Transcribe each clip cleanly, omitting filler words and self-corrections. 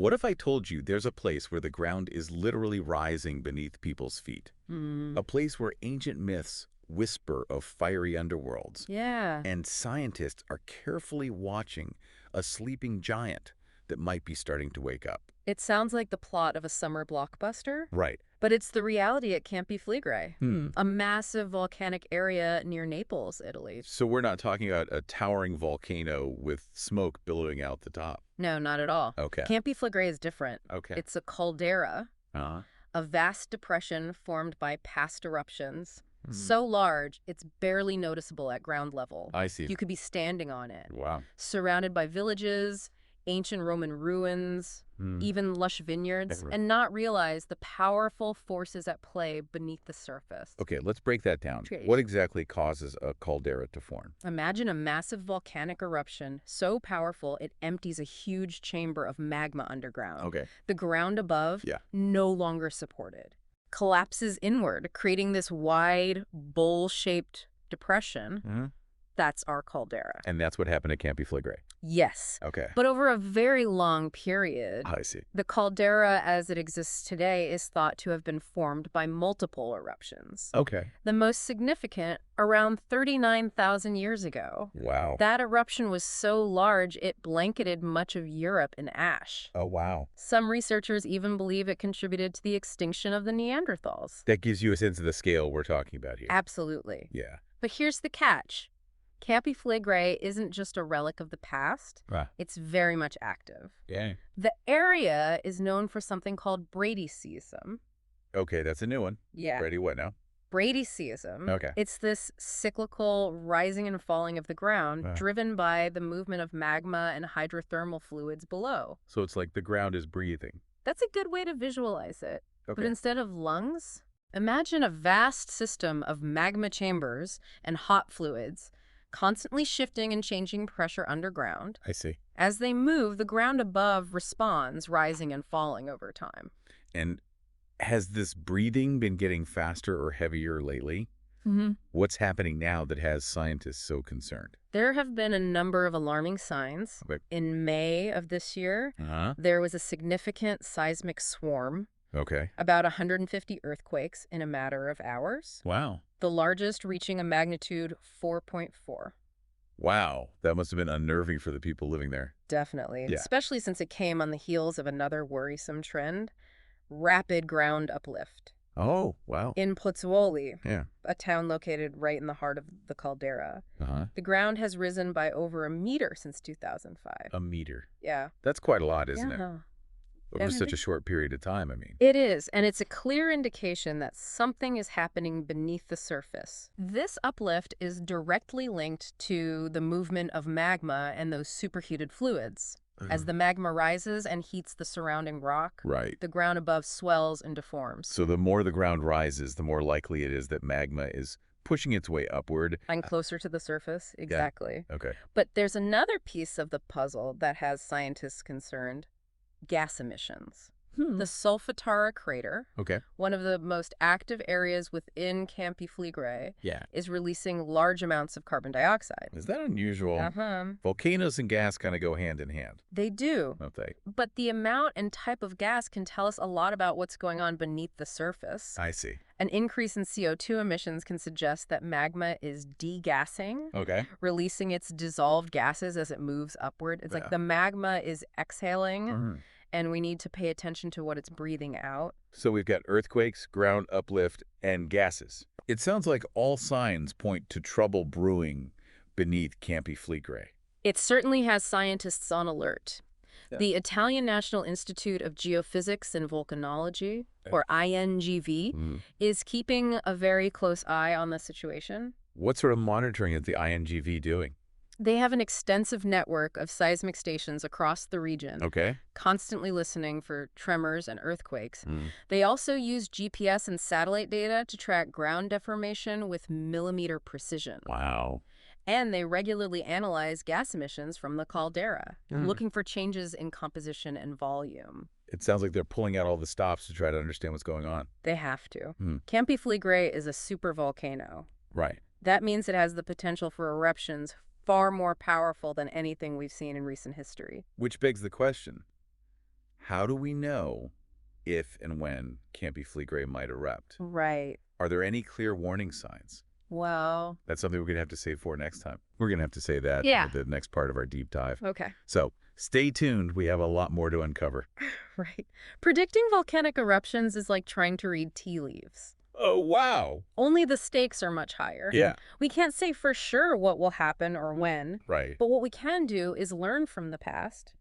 What if I told you there's a place where the ground is literally rising beneath people's feet? A place where ancient myths whisper of fiery underworlds, Yeah. and scientists are carefully watching a sleeping giant that might be starting to wake up. It sounds like the plot of a summer blockbuster, Right. but it's the reality at Campi Flegrei, Hmm. a massive volcanic area near Naples, Italy. So we're not talking about a towering volcano with smoke billowing out the top. No, not at all. Okay. Campi Flegrei is different. Okay. It's a caldera, Uh-huh. a vast depression formed by past eruptions. Hmm. So large, it's barely noticeable at ground level. I see. You could be standing on it, Wow. surrounded by villages, ancient Roman ruins, even lush vineyards, and not realize the powerful forces at play beneath the surface. Okay, let's break that down. Great. What exactly causes a caldera to form? Imagine a massive volcanic eruption so powerful it empties a huge chamber of magma underground. Okay. The ground above, Yeah. no longer supported, collapses inward, creating this wide, bowl-shaped depression. That's our caldera. And that's what happened at Campi Flegrei. Yes. Okay. But over a very long period, I see. the caldera as it exists today is thought to have been formed by multiple eruptions. Okay. The most significant around 39,000 years ago. Wow. That eruption was so large it blanketed much of Europe in ash. Oh, wow. Some researchers even believe it contributed to the extinction of the Neanderthals. That gives you a sense of the scale we're talking about here. Absolutely. Yeah. But here's the catch. Campi Flegrei isn't just a relic of the past. Right. It's very much active. Yeah. The area is known for something called Bradyseism. Okay, that's a new one. Yeah. Ready? What now? Bradyseism. Okay. It's this cyclical rising and falling of the ground driven by the movement of magma and hydrothermal fluids below. So it's like the ground is breathing. That's a good way to visualize it. Okay. But instead of lungs, imagine a vast system of magma chambers and hot fluids constantly shifting and changing pressure underground. I see. As they move, the ground above responds, rising and falling over time. And has this breathing been getting faster or heavier lately? Mm-hmm. What's happening now that has scientists so concerned? There have been a number of alarming signs. Okay. In May of this year, there was a significant seismic swarm, Okay. about 150 earthquakes in a matter of hours, Wow. the largest reaching a magnitude 4.4. Wow. That must have been unnerving for the people living there. Definitely, Yeah. especially since it came on the heels of another worrisome trend, rapid ground uplift. Oh, wow. In Pozzuoli, Yeah. a town located right in the heart of the caldera, Uh-huh. the ground has risen by over a meter since 2005. A meter. Yeah. That's quite a lot, isn't it? Yeah. Over such a short period of time, I mean. It is, and it's a clear indication that something is happening beneath the surface. This uplift is directly linked to the movement of magma and those superheated fluids. As the magma rises and heats the surrounding rock, Right. the ground above swells and deforms. So the more the ground rises, the more likely it is that magma is pushing its way upward. And closer to the surface, exactly. Okay. But there's another piece of the puzzle that has scientists concerned: gas emissions. The Solfatara crater, Okay. one of the most active areas within Campi Flegrei, Yeah. is releasing large amounts of carbon dioxide. Is that unusual? Volcanoes and gas kind of go hand in hand, They do. don't they? But the amount and type of gas can tell us a lot about what's going on beneath the surface. I see. An increase in CO2 emissions can suggest that magma is degassing, Okay. releasing its dissolved gases as it moves upward. It's like the magma is exhaling, and we need to pay attention to what it's breathing out. So we've got earthquakes, ground uplift, and gases. It sounds like all signs point to trouble brewing beneath Campi Flegrei. It certainly has scientists on alert. Yeah. The Italian National Institute of Geophysics and Volcanology, or INGV, is keeping a very close eye on the situation. What sort of monitoring is the INGV doing? They have an extensive network of seismic stations across the region, Okay. constantly listening for tremors and earthquakes. They also use GPS and satellite data to track ground deformation with millimeter precision. Wow. And they regularly analyze gas emissions from the caldera, looking for changes in composition and volume. It sounds like they're pulling out all the stops to try to understand what's going on. They have to. Campi Flegrei is a supervolcano. Right. That means it has the potential for eruptions far more powerful than anything we've seen in recent history. Which begs the question, How do we know if and when Campi Flegrei might erupt? Right. Are there any clear warning signs? Well, That's something we're going to have to save for next time. We're going to have to say that yeah. at the next part of our deep dive. Okay. So stay tuned. We have a lot more to uncover. Right. Predicting volcanic eruptions is like trying to read tea leaves. Oh, wow. Only the stakes are much higher. Yeah. We can't say for sure what will happen or when, Right. but what we can do is learn from the past.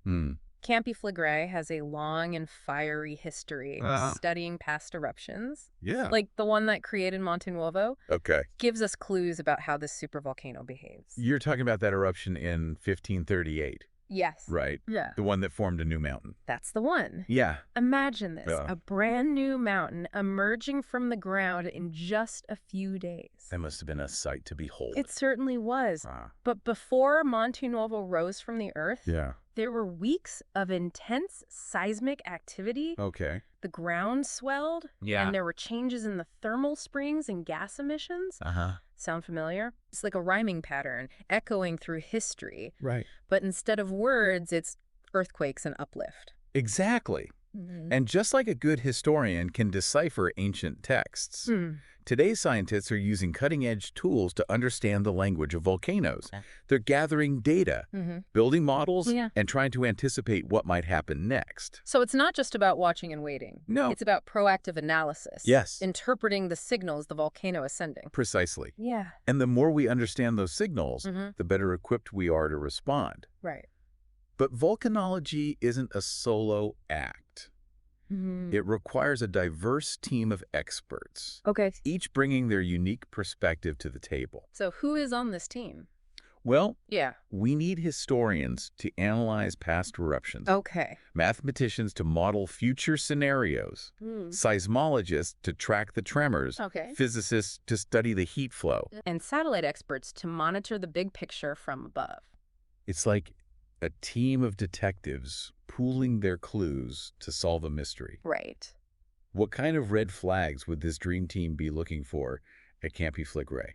Campi Flegrei has a long and fiery history studying past eruptions. Yeah. Like the one that created Monte Nuovo Okay. gives us clues about how this supervolcano behaves. You're talking about that eruption in 1538, Yes. right? Yeah. The one that formed a new mountain. That's the one. Yeah. Imagine this, Yeah. a brand new mountain emerging from the ground in just a few days. That must have been a sight to behold. It certainly was. Ah. But before Monte Nuovo rose from the earth, Yeah. there were weeks of intense seismic activity. Okay. The ground swelled, Yeah. and there were changes in the thermal springs and gas emissions. Uh-huh. Sound familiar? It's like a rhyming pattern, echoing through history. Right. But instead of words, it's earthquakes and uplift. Exactly. And just like a good historian can decipher ancient texts, today's scientists are using cutting-edge tools to understand the language of volcanoes. They're gathering data, building models, Yeah. and trying to anticipate what might happen next. So it's not just about watching and waiting. No. It's about proactive analysis. Yes. Interpreting the signals the volcano is sending. Precisely. Yeah. And the more we understand those signals, the better equipped we are to respond. Right. But volcanology isn't a solo act. It requires a diverse team of experts, Okay. each bringing their unique perspective to the table. So who is on this team? Well, Yeah. we need historians to analyze past eruptions, Okay. mathematicians to model future scenarios, seismologists to track the tremors, Okay. physicists to study the heat flow. And satellite experts to monitor the big picture from above. It's like a team of detectives pooling their clues to solve a mystery. Right. What kind of red flags would this dream team be looking for at Campi Flegrei?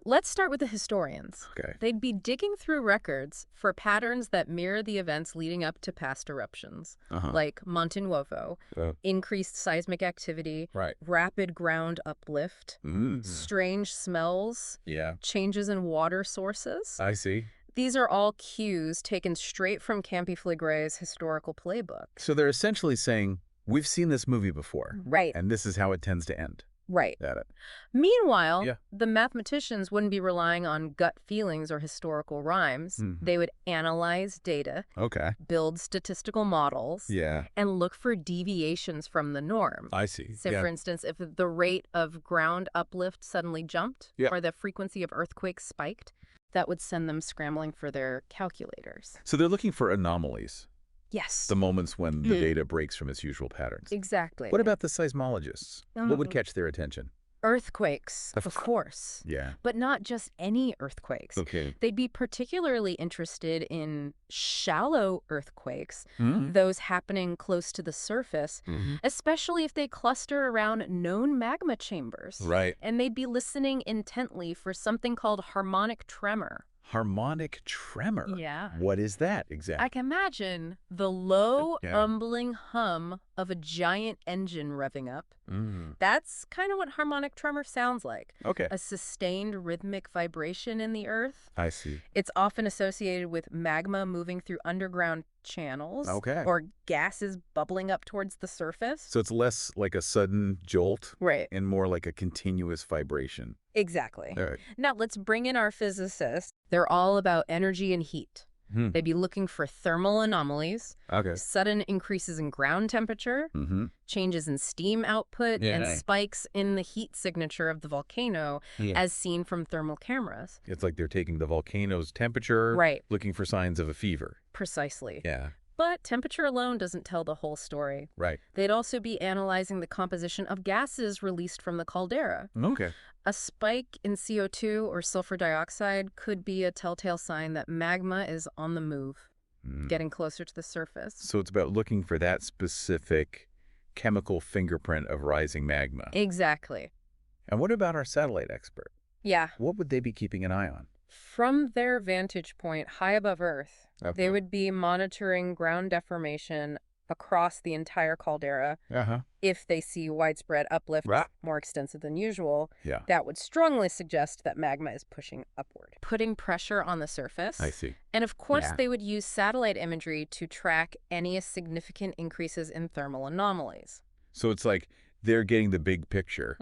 Let's start with the historians. Okay. They'd be digging through records for patterns that mirror the events leading up to past eruptions, like Monte Nuovo, increased seismic activity, Right. rapid ground uplift, strange smells, Yeah. changes in water sources. I see. These are all cues taken straight from Campi Flegrei's historical playbook. So they're essentially saying, we've seen this movie before, Right. and this is how it tends to end. Right. Got it. Meanwhile, Yeah. the mathematicians wouldn't be relying on gut feelings or historical rhymes. They would analyze data, Okay. build statistical models, Yeah. and look for deviations from the norm. I see. Say, for instance, if the rate of ground uplift suddenly jumped or the frequency of earthquakes spiked, that would send them scrambling for their calculators. So they're looking for anomalies, Yes. the moments when the data breaks from its usual patterns. Exactly. What about the seismologists? What would catch their attention? Earthquakes, of course. Yeah. But not just any earthquakes. Okay. They'd be particularly interested in shallow earthquakes, Mm-hmm. those happening close to the surface, especially if they cluster around known magma chambers. Right. And they'd be listening intently for something called harmonic tremor. Harmonic tremor. Yeah. What is that I exactly? can imagine the low, Yeah. umbling hum of a giant engine revving up. That's kind of what harmonic tremor sounds like. Okay. A sustained rhythmic vibration in the earth. I see. It's often associated with magma moving through underground channels. Okay. Or gases bubbling up towards the surface. So it's less like a sudden jolt Right. and more like a continuous vibration. Exactly. All right. Now let's bring in our physicists. They're all about energy and heat. They'd be looking for thermal anomalies, Okay. sudden increases in ground temperature, changes in steam output, Yeah. and spikes in the heat signature of the volcano as seen from thermal cameras. It's like they're taking the volcano's temperature, Right. looking for signs of a fever. Precisely. Yeah. But temperature alone doesn't tell the whole story. Right. They'd also be analyzing the composition of gases released from the caldera. Okay. A spike in CO2 or sulfur dioxide could be a telltale sign that magma is on the move, getting closer to the surface. So it's about looking for that specific chemical fingerprint of rising magma. Exactly. And what about our satellite expert? Yeah. What would they be keeping an eye on? From their vantage point high above Earth, Okay. they would be monitoring ground deformation, across the entire caldera. If they see widespread uplift more extensive than usual, that would strongly suggest that magma is pushing upward, putting pressure on the surface. I see. And of course, they would use satellite imagery to track any significant increases in thermal anomalies. So it's like they're getting the big picture,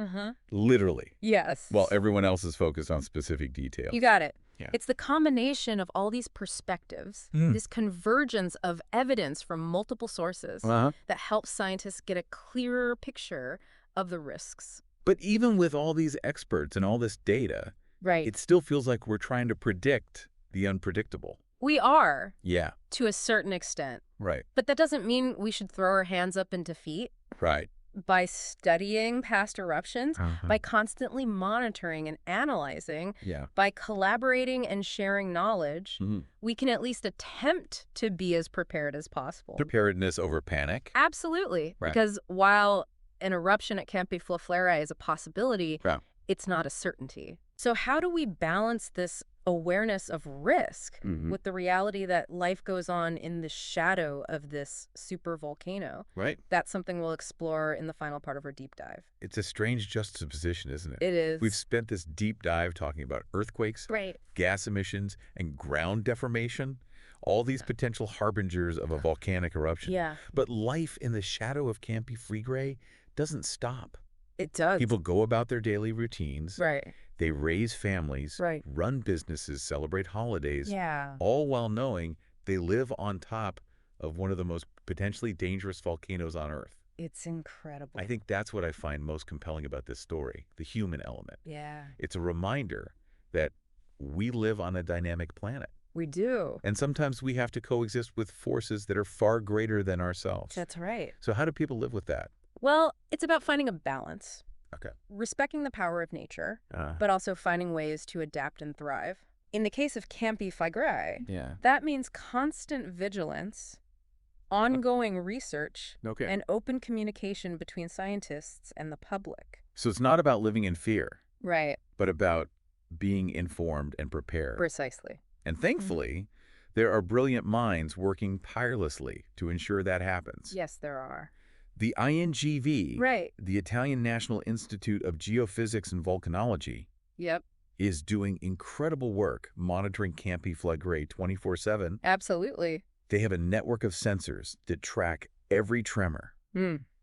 literally. Yes. While everyone else is focused on specific details. You got it. Yeah. It's the combination of all these perspectives, this convergence of evidence from multiple sources that helps scientists get a clearer picture of the risks. But even with all these experts and all this data, it still feels like we're trying to predict the unpredictable. We are. Yeah. To a certain extent. Right. But that doesn't mean we should throw our hands up in defeat. Right. By studying past eruptions, by constantly monitoring and analyzing, by collaborating and sharing knowledge, we can at least attempt to be as prepared as possible. Preparedness over panic? Absolutely. Right. Because while an eruption at Campi Flegrei is a possibility, it's not a certainty. So how do we balance this awareness of risk with the reality that life goes on in the shadow of this supervolcano? Right. That's something we'll explore in the final part of our deep dive. It's a strange juxtaposition, isn't it? It is. We've spent this deep dive talking about earthquakes, gas emissions, and ground deformation, all these potential harbingers of a volcanic eruption. But life in the shadow of Campi Flegrei doesn't stop. It does. People go about their daily routines. They raise families, run businesses, celebrate holidays, all while knowing they live on top of one of the most potentially dangerous volcanoes on Earth. It's incredible. I think that's what I find most compelling about this story, the human element. It's a reminder that we live on a dynamic planet. We do. And sometimes we have to coexist with forces that are far greater than ourselves. That's right. So how do people live with that? Well, it's about finding a balance. Okay. Respecting the power of nature, but also finding ways to adapt and thrive. In the case of Campi Flegrei, that means constant vigilance, ongoing research, and open communication between scientists and the public. So it's not about living in fear. Right. But about being informed and prepared. Precisely. And thankfully, there are brilliant minds working tirelessly to ensure that happens. Yes, there are. The INGV, the Italian National Institute of Geophysics and Volcanology, is doing incredible work monitoring Campi Flegrei 24/7. Absolutely. They have a network of sensors that track every tremor,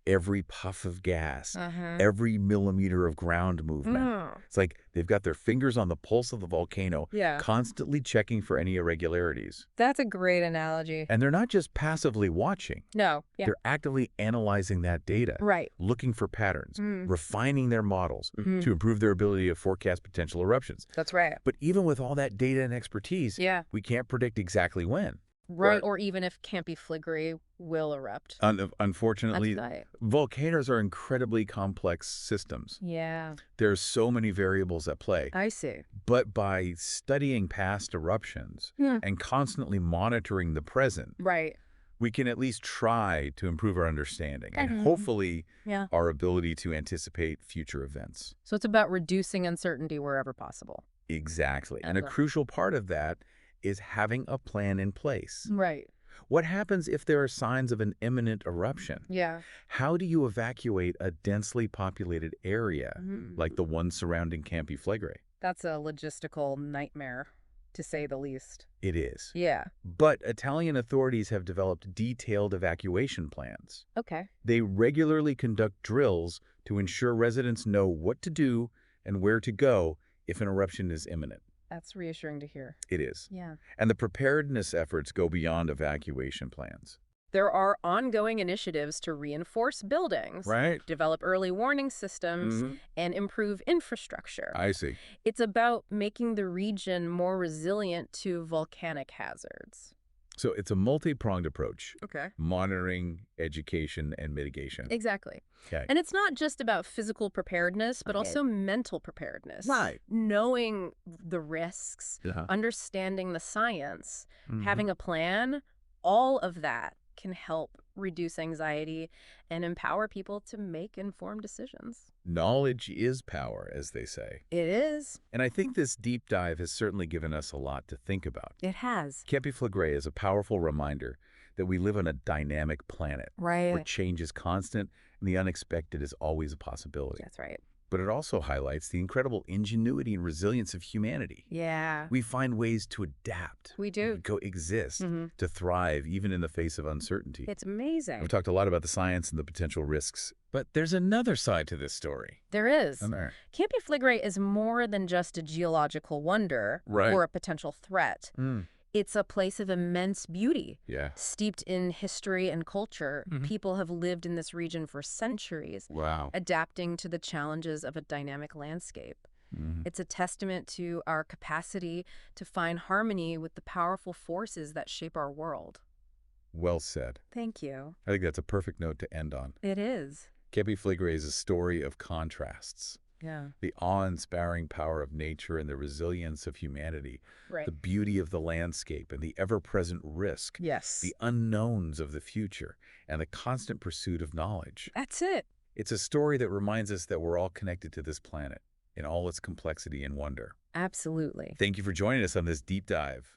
every puff of gas, every millimeter of ground movement. It's like they've got their fingers on the pulse of the volcano, constantly checking for any irregularities. That's a great analogy. And they're not just passively watching. No. They're actively analyzing that data, looking for patterns, refining their models to improve their ability to forecast potential eruptions. That's right. But even with all that data and expertise, we can't predict exactly when. Right, or even if Campi Flegrei will erupt. Unfortunately, volcanoes are incredibly complex systems. There's so many variables at play. I see. But by studying past eruptions and constantly monitoring the present, we can at least try to improve our understanding and hopefully our ability to anticipate future events. So it's about reducing uncertainty wherever possible. Exactly. And a crucial part of that is having a plan in place. What happens if there are signs of an imminent eruption? How do you evacuate a densely populated area like the one surrounding Campi Flegrei? That's a logistical nightmare, to say the least. It is. But Italian authorities have developed detailed evacuation plans. They regularly conduct drills to ensure residents know what to do and where to go if an eruption is imminent. That's reassuring to hear. It is. And the preparedness efforts go beyond evacuation plans. There are ongoing initiatives to reinforce buildings, develop early warning systems, and improve infrastructure. I see. It's about making the region more resilient to volcanic hazards. So it's a multi-pronged approach. Monitoring, education, and mitigation. Exactly. And it's not just about physical preparedness, but also mental preparedness. Knowing the risks, understanding the science, having a plan, all of that can help reduce anxiety and empower people to make informed decisions. Knowledge is power, as they say. It is. And I think this deep dive has certainly given us a lot to think about. It has. Campi Flegrei is a powerful reminder that we live on a dynamic planet where Right. change is constant and the unexpected is always a possibility. That's right. But it also highlights the incredible ingenuity and resilience of humanity. Yeah. We find ways to adapt, We do. coexist, Mm-hmm. to thrive even in the face of uncertainty. It's amazing. We've talked a lot about the science and the potential risks, but there's another side to this story. There is. And there. Campi Flegrei is more than just a geological wonder Right. or a potential threat. Mm. It's a place of immense beauty. Yeah. Steeped in history and culture, people have lived in this region for centuries, Wow. adapting to the challenges of a dynamic landscape. It's a testament to our capacity to find harmony with the powerful forces that shape our world. Well said. Thank you. I think that's a perfect note to end on. It is. Campi Flegrei is a story of contrasts. Yeah. The awe-inspiring power of nature and the resilience of humanity. Right. The beauty of the landscape and the ever-present risk. Yes. The unknowns of the future and the constant pursuit of knowledge. That's it. It's a story that reminds us that we're all connected to this planet in all its complexity and wonder. Absolutely. Thank you for joining us on this deep dive.